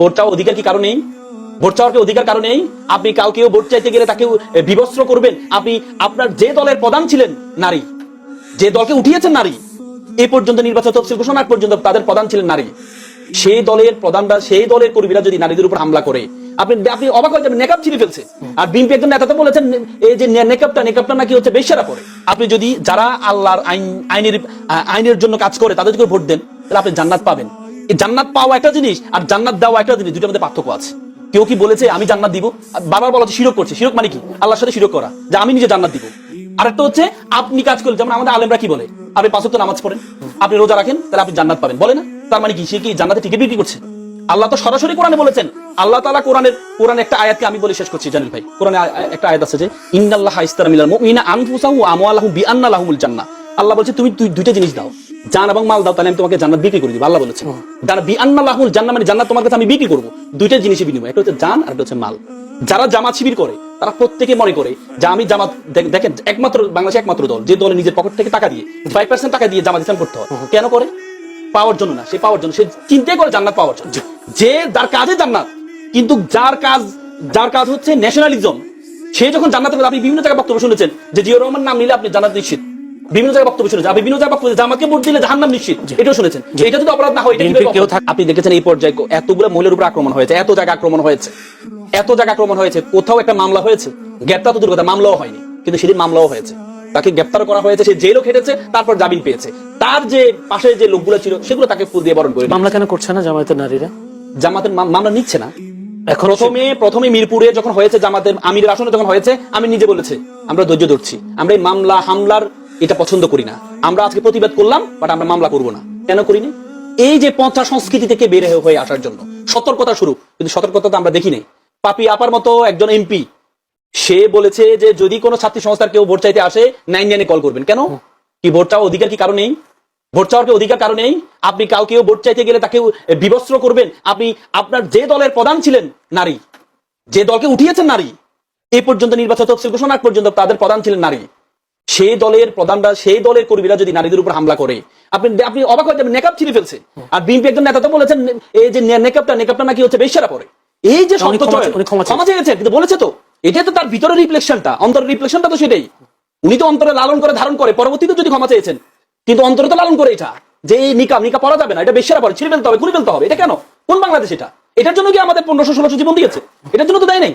Vote চাওয়ার অধিকার কি কারো নেই? ভোট চাওয়ার কি অধিকার কারো নেই? আপনি কাউকে ভোট চাইতে গেলে তাকে বিবস্ত্র করবেন। আপনি আপনার যে দলের প্রধান ছিলেন নারী, যে দলকে উঠিয়েছেন নারী, এ পর্যন্ত নির্বাচন তফসিল ঘোষণার পর্যন্ত তাদের প্রধান ছিলেন নারী। সেই দলের প্রধানরা, সেই দলের কর্মীরা যদি নারীদের উপর হামলা করে, আপনি আপনি অবাক হয়ে যাবেন। নেকাব ছিঁড়ে ফেলছে। আর বিএনপি একজন নেতা তো বলেছেন এই যে নেকাবটা নাকি হচ্ছে বেশ্যারা পরে। আপনি যদি যারা আল্লাহর আইনের জন্য কাজ করে তাদেরকে ভোট দেন, তাহলে আপনি জান্নাত পাবেন। এই জান্নাত পাওয়া একটা জিনিস আর জান্নাত দেওয়া একটা জিনিস, দুটোর মধ্যে পার্থক্য আছে। কেউ কি বলেছে আমি জান্নাত দিব? বারবার বলা হচ্ছে শিরক করছে। শিরক মানে কি? আল্লাহর সাথে শিরক করা, যে আমি নিজে জান্নাত দিব। আরেকটা হচ্ছে আপনি কাজ করেন, যেমন আমাদের আলেমরা কি বলে, আপনি 5 ওয়াক্ত নামাজ পড়েন, আপনি রোজা রাখেন, তাহলে আপনি জান্নাত পাবেন, বলে না? তার মানে কি সে কি জান্নাতে টিকিট বিক্রি করছে? আল্লাহ তো সরাসরি কোরআনে বলেছেন। আল্লাহ তাআলা কোরআনে একটা আয়াতকে আমি বলে শেষ করছি জানেন ভাই। কোরআনে একটা আয়াত আছে যে ইন্নাল্লাহা ইশতারা মিনাল মুমিনিনা আনফুসাহুম ওয়া আমওয়ালাহুম বিআন্না লাহুমুল জান্নাহ। আল্লাহ বলছে তুমি দুইটা জিনিস দাও, জান এবং মাল দাও, তাহলে আমি তোমাকে জান্নাত বিক্রি করে দিব। আল্লাহ বলেছেন বিআন্না লাহুমুল জান্নাহ, মানে জান্নাত তোমার কাছে আমি বিক্রি করব। দুইটা জিনিসের বিনিময়ে, একটা হচ্ছে জান আর একটা হচ্ছে মাল। যারা জামাত শিবির করে তারা প্রত্যেকে মনে করে যে আমি জামাত, দেখেন একমাত্র বাংলাদেশে একমাত্র দল যে দলে নিজের পকেট থেকে টাকা দিয়ে 5% টাকা দিয়ে জামাত ইসলাম করতে হয়। কেন করে? পাওয়ার জন্য না, সে পাওয়ার জন্য, সে চিন্তাই করে জান্নাত পাওয়ার জন্য। যে যার কাজে জান্নাত, কিন্তু যার কাজ হচ্ছে ন্যাশনালিজম, সে যখন জান্নাত পাবে। আপনি বিভিন্ন জায়গায় বক্তব্য শুনেছেন যে জিয়াউর রহমান নাম নিলে আপনি জান্নাত নিশ্চিত। বিভিন্ন জায়গায় বক্তব্য শুনেছেন, আপনি বিভিন্ন জায়গায় বক্তব্য জামাতকে ভোট দিলে জাহান্নাম নিশ্চিত, এটাও শুনেছেন। এটা যদি অপরাধ না হয়, আপনি দেখেছেন এই পর্যায়ে এতগুলো মহিলার উপর আক্রমণ হয়েছে, এত জায়গা আক্রমণ হয়েছে, কোথাও একটা মামলা হয়েছে? গ্রেপ্তার তো দূর কথা, মামলাও হয়নি, কিন্তু সেদিন মামলাও হয়েছে। তাকে গ্রেপ্তার করা হয়েছে, সে জেলও খেটেছে, তারপর জামিন পেয়েছে। তার যে পাশে যে লোকগুলো ছিল সেগুলো তাকে ফুল দিয়ে বরণ করে। মামলা কেন করছে না জামায়াতের নারীরা? জামাতের মামলা নিচ্ছে না। এখন প্রথমে মিরপুরে যখন হয়েছে, জামাতের আমিরের আসনে যখন হয়েছে, আমি নিজে বলেছে আমরা ধৈর্য ধরছি, আমরা এই মামলা হামলার এটা পছন্দ করি না। আমরা আজকে প্রতিবাদ করলাম, বাট আমরা মামলা করব না। কেন করিনি? এই যে পন্থা সংস্কৃতি থেকে বের হয়ে আসার জন্য সতর্কতা শুরু, কিন্তু সতর্কতা তো আমরা দেখি নাই। পাপি আপার মতো একজন এমপি, সে বলেছে যে যদি কোনো ছাত্রী সংস্থার কেউ ভোট চাইতে আসে 999 কল করবেন। কেন? কি ভোট চাওয়ার অধিকার কি কারো নেই? ভোট চাওয়ার কি অধিকার কারো নেই? আপনি কাউকে ভোট চাইতে গেলে তাকে বিবস্ত্র করবেন। আপনি আপনার যে দলের প্রধান ছিলেন নারী, যে দলকে উঠিয়েছেন নারী, এই পর্যন্ত নির্বাচন তফসিল ঘোষণার পর্যন্ত তাদের প্রধান ছিলেন নারী। সেই দলের প্রধানরা, সেই দলের কর্মীরা যদি নারীদের উপর হামলা করে, আপনি অবাক হয়ে যাবেন। নেকাব ছিঁড়ে ফেলছে। আর বিএনপি একজন নেতা তো বলেছেন এই যে নেকাবটা নাকি হচ্ছে বেশ্যারা পরে। এই যে ক্ষমা চেয়েছেন, কিন্তু বলেছে তো এটা তো তার ভিতরের রিফ্লেকশনটা, অন্তরের রিফ্লেকশনটা তো সেটাই। উনি তো অন্তরে লালন করে ধারণ করে, পরবর্তীতে যদি ক্ষমা চেয়েছেন, কিন্তু অন্তরে তো লালন করে এটা যে এই নিকাব পরা যাবে না, এটা বেশ্যারা পরে, ছিঁড়ে ফেলতে হবে, খুলে ফেলতে হবে। এটা কেন? কোন বাংলাদেশ এটা? এটার জন্য কি আমাদের 1500-1600 জীবন দিয়েছে? এটার জন্য তো দেয় নাই।